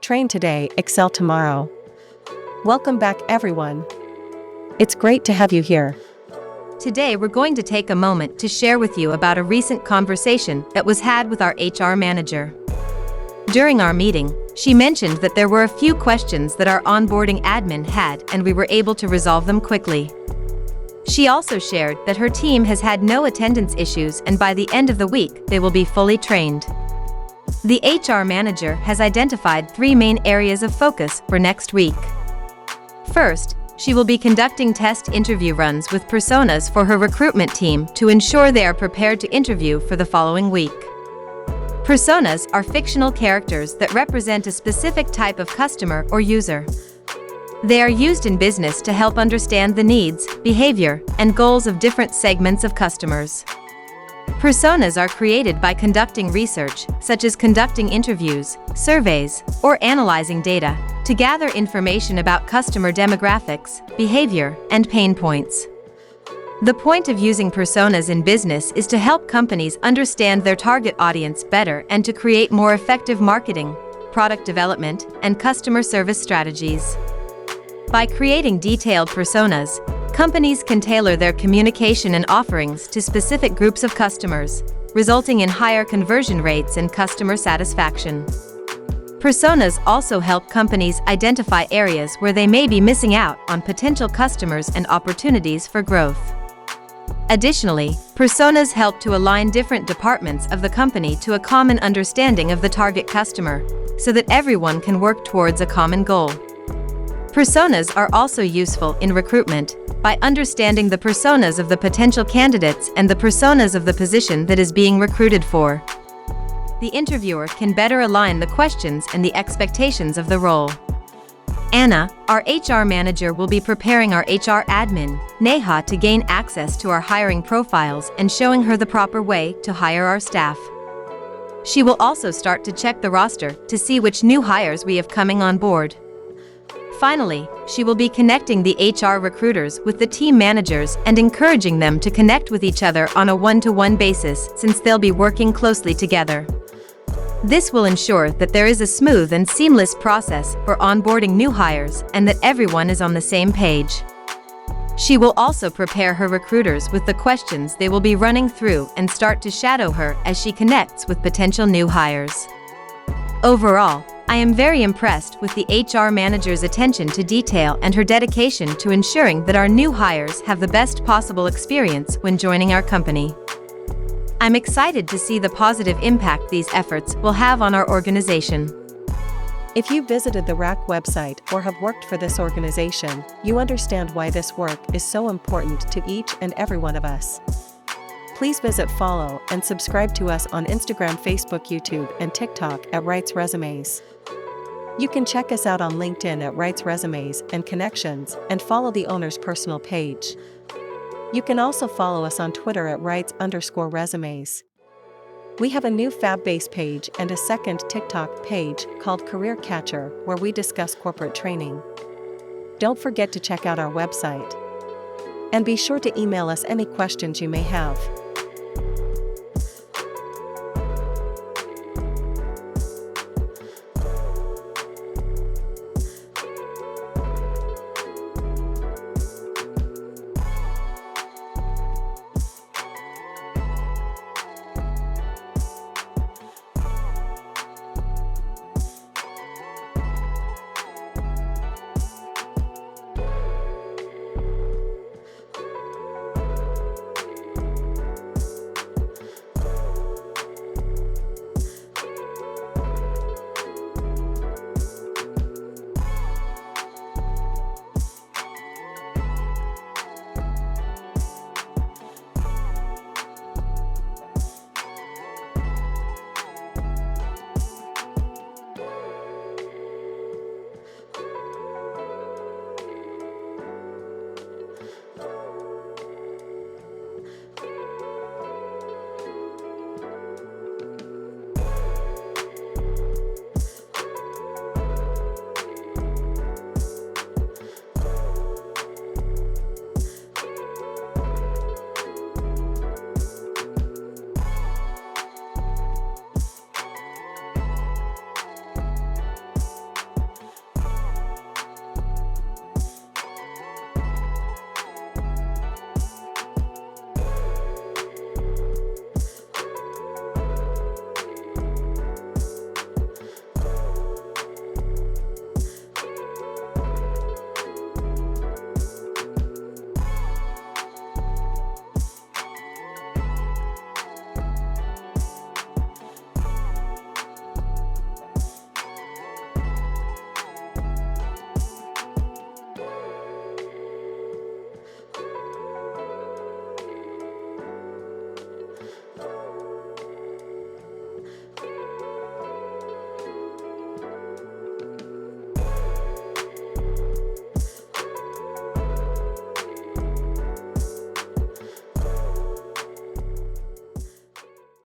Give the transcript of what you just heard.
Train today, excel tomorrow. Welcome back, everyone. It's great to have you here. Today we're going to take a moment to share with you about a recent conversation that was had with our HR manager. During our meeting, she mentioned that there were a few questions that our onboarding admin had and we were able to resolve them quickly. She also shared that her team has had no attendance issues and by the end of the week they will be fully trained. The HR manager has identified 3 main areas of focus for next week. First, she will be conducting test interview runs with personas for her recruitment team to ensure they are prepared to interview for the following week. Personas are fictional characters that represent a specific type of customer or user. They are used in business to help understand the needs, behavior, and goals of different segments of customers. Personas are created by conducting research, such as conducting interviews, surveys, or analyzing data, to gather information about customer demographics, behavior, and pain points. The point of using personas in business is to help companies understand their target audience better and to create more effective marketing, product development, and customer service strategies. By creating detailed personas, companies can tailor their communication and offerings to specific groups of customers, resulting in higher conversion rates and customer satisfaction. Personas also help companies identify areas where they may be missing out on potential customers and opportunities for growth. Additionally, personas help to align different departments of the company to a common understanding of the target customer, so that everyone can work towards a common goal. Personas are also useful in recruitment by understanding the personas of the potential candidates and the personas of the position that is being recruited for. The interviewer can better align the questions and the expectations of the role. Anna, our HR manager, will be preparing our HR admin, Neha, to gain access to our hiring profiles and showing her the proper way to hire our staff. She will also start to check the roster to see which new hires we have coming on board. Finally, she will be connecting the HR recruiters with the team managers and encouraging them to connect with each other on a one-to-one basis since they'll be working closely together. This will ensure that there is a smooth and seamless process for onboarding new hires and that everyone is on the same page. She will also prepare her recruiters with the questions they will be running through and start to shadow her as she connects with potential new hires. Overall, I am very impressed with the HR manager's attention to detail and her dedication to ensuring that our new hires have the best possible experience when joining our company. I'm excited to see the positive impact these efforts will have on our organization. If you visited the w.r.a.c website or have worked for this organization, you understand why this work is so important to each and every one of us. Please visit, follow, and subscribe to us on Instagram, Facebook, YouTube, and TikTok at w.r.a.c Resumes. You can check us out on LinkedIn at w.r.a.c Resumes and Connections and follow the owner's personal page. You can also follow us on Twitter at w.r.a.c_resumes. We have a new Fab-based page and a second TikTok page called Career Catcher where we discuss corporate training. Don't forget to check out our website. And be sure to email us any questions you may have.